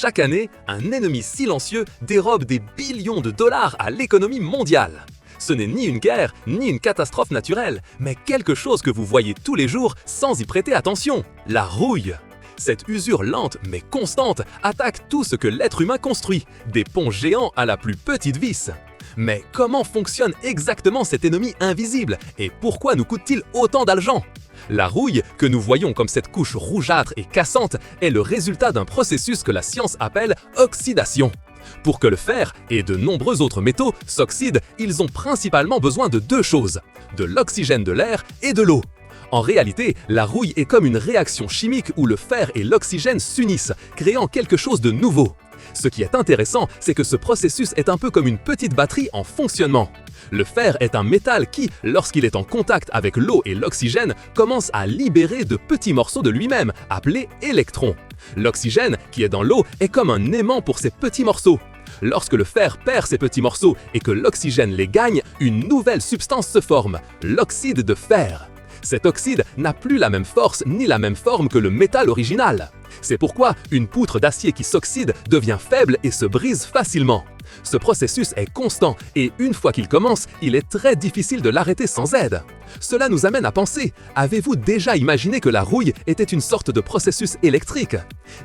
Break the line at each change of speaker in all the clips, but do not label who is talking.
Chaque année, un ennemi silencieux dérobe des billions de dollars à l'économie mondiale. Ce n'est ni une guerre, ni une catastrophe naturelle, mais quelque chose que vous voyez tous les jours sans y prêter attention, la rouille. Cette usure lente mais constante attaque tout ce que l'être humain construit, des ponts géants à la plus petite vis. Mais comment fonctionne exactement cet ennemi invisible et pourquoi nous coûte-t-il autant d'argent? La rouille, que nous voyons comme cette couche rougeâtre et cassante, est le résultat d'un processus que la science appelle oxydation. Pour que le fer et de nombreux autres métaux s'oxydent, ils ont principalement besoin de deux choses, de l'oxygène de l'air et de l'eau. En réalité, la rouille est comme une réaction chimique où le fer et l'oxygène s'unissent, créant quelque chose de nouveau. Ce qui est intéressant, c'est que ce processus est un peu comme une petite batterie en fonctionnement. Le fer est un métal qui, lorsqu'il est en contact avec l'eau et l'oxygène, commence à libérer de petits morceaux de lui-même, appelés électrons. L'oxygène, qui est dans l'eau, est comme un aimant pour ces petits morceaux. Lorsque le fer perd ces petits morceaux et que l'oxygène les gagne, une nouvelle substance se forme, l'oxyde de fer. Cet oxyde n'a plus la même force ni la même forme que le métal original. C'est pourquoi une poutre d'acier qui s'oxyde devient faible et se brise facilement. Ce processus est constant et une fois qu'il commence, il est très difficile de l'arrêter sans aide. Cela nous amène à penser, avez-vous déjà imaginé que la rouille était une sorte de processus électrique?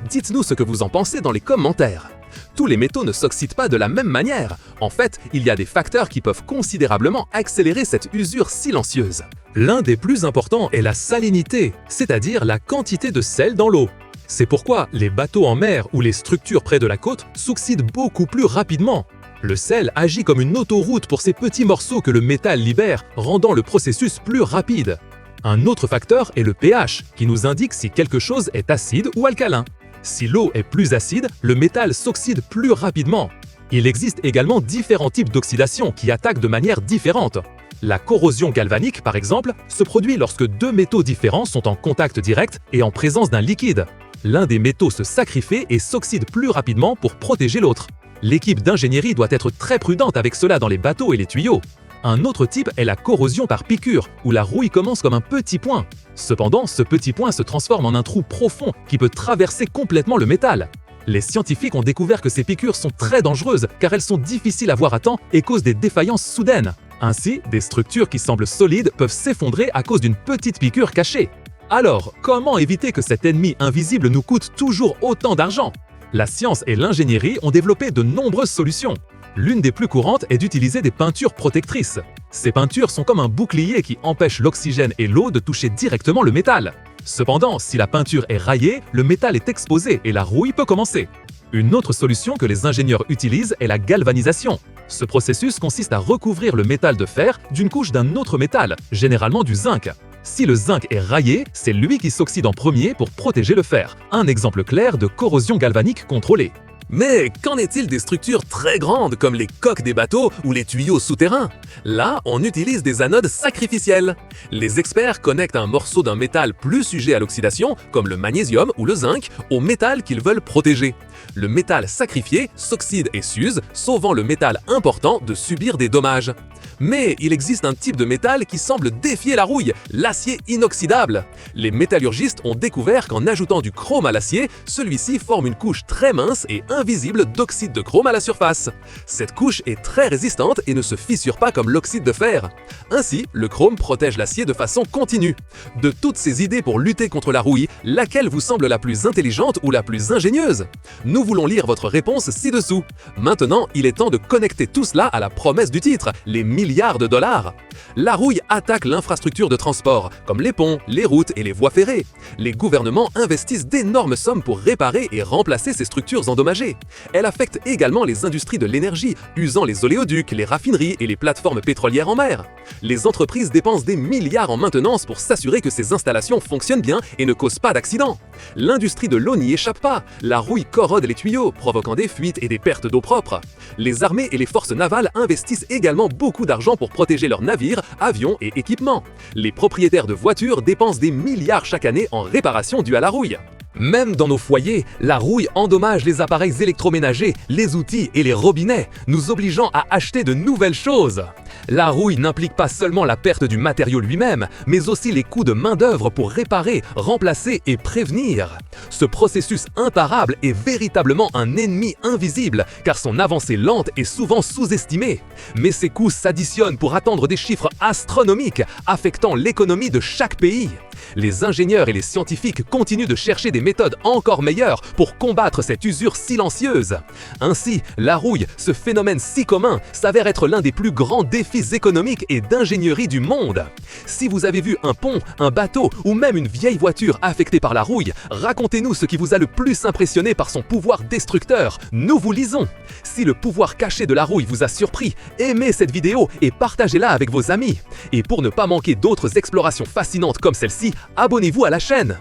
Dites-nous ce que vous en pensez dans les commentaires. Tous les métaux ne s'oxydent pas de la même manière. En fait, il y a des facteurs qui peuvent considérablement accélérer cette usure silencieuse. L'un des plus importants est la salinité, c'est-à-dire la quantité de sel dans l'eau. C'est pourquoi les bateaux en mer ou les structures près de la côte s'oxydent beaucoup plus rapidement. Le sel agit comme une autoroute pour ces petits morceaux que le métal libère, rendant le processus plus rapide. Un autre facteur est le pH, qui nous indique si quelque chose est acide ou alcalin. Si l'eau est plus acide, le métal s'oxyde plus rapidement. Il existe également différents types d'oxydation qui attaquent de manière différente. La corrosion galvanique, par exemple, se produit lorsque deux métaux différents sont en contact direct et en présence d'un liquide. L'un des métaux se sacrifie et s'oxyde plus rapidement pour protéger l'autre. L'équipe d'ingénierie doit être très prudente avec cela dans les bateaux et les tuyaux. Un autre type est la corrosion par piqûre, où la rouille commence comme un petit point. Cependant, ce petit point se transforme en un trou profond qui peut traverser complètement le métal. Les scientifiques ont découvert que ces piqûres sont très dangereuses car elles sont difficiles à voir à temps et causent des défaillances soudaines. Ainsi, des structures qui semblent solides peuvent s'effondrer à cause d'une petite piqûre cachée. Alors, comment éviter que cet ennemi invisible nous coûte toujours autant d'argent? La science et l'ingénierie ont développé de nombreuses solutions. L'une des plus courantes est d'utiliser des peintures protectrices. Ces peintures sont comme un bouclier qui empêche l'oxygène et l'eau de toucher directement le métal. Cependant, si la peinture est rayée, le métal est exposé et la rouille peut commencer. Une autre solution que les ingénieurs utilisent est la galvanisation. Ce processus consiste à recouvrir le métal de fer d'une couche d'un autre métal, généralement du zinc. Si le zinc est rayé, c'est lui qui s'oxyde en premier pour protéger le fer. Un exemple clair de corrosion galvanique contrôlée. Mais qu'en est-il des structures très grandes comme les coques des bateaux ou les tuyaux souterrains? Là, on utilise des anodes sacrificielles. Les experts connectent un morceau d'un métal plus sujet à l'oxydation, comme le magnésium ou le zinc, au métal qu'ils veulent protéger. Le métal sacrifié s'oxyde et s'use, sauvant le métal important de subir des dommages. Mais il existe un type de métal qui semble défier la rouille, l'acier inoxydable. Les métallurgistes ont découvert qu'en ajoutant du chrome à l'acier, celui-ci forme une couche très mince et invisible d'oxyde de chrome à la surface. Cette couche est très résistante et ne se fissure pas comme l'oxyde de fer. Ainsi, le chrome protège l'acier de façon continue. De toutes ces idées pour lutter contre la rouille, laquelle vous semble la plus intelligente ou la plus ingénieuse? Nous voulons lire votre réponse ci-dessous. Maintenant, il est temps de connecter tout cela à la promesse du titre, les milliards de dollars. La rouille attaque l'infrastructure de transport, comme les ponts, les routes et les voies ferrées. Les gouvernements investissent d'énormes sommes pour réparer et remplacer ces structures endommagées. Elle affecte également les industries de l'énergie, usant les oléoducs, les raffineries et les plateformes pétrolières en mer. Les entreprises dépensent des milliards en maintenance pour s'assurer que ces installations fonctionnent bien et ne causent pas d'accidents. L'industrie de l'eau n'y échappe pas. La rouille corrode les tuyaux, provoquant des fuites et des pertes d'eau propre. Les armées et les forces navales investissent également beaucoup d'argent pour protéger leurs navires, avions et équipements. Les propriétaires de voitures dépensent des milliards chaque année en réparation due à la rouille. Même dans nos foyers, la rouille endommage les appareils électroménagers, les outils et les robinets, nous obligeant à acheter de nouvelles choses. La rouille n'implique pas seulement la perte du matériau lui-même, mais aussi les coûts de main-d'œuvre pour réparer, remplacer et prévenir. Ce processus imparable est véritablement un ennemi invisible, car son avancée lente est souvent sous-estimée. Mais ces coûts s'additionnent pour atteindre des chiffres astronomiques, affectant l'économie de chaque pays. Les ingénieurs et les scientifiques continuent de chercher des méthodes encore meilleures pour combattre cette usure silencieuse. Ainsi, la rouille, ce phénomène si commun, s'avère être l'un des plus grands défis économiques et d'ingénierie du monde. Si vous avez vu un pont, un bateau ou même une vieille voiture affectée par la rouille, racontez-nous ce qui vous a le plus impressionné par son pouvoir destructeur. Nous vous lisons. Si le pouvoir caché de la rouille vous a surpris, aimez cette vidéo et partagez-la avec vos amis. Et pour ne pas manquer d'autres explorations fascinantes comme celle-ci, abonnez-vous à la chaîne.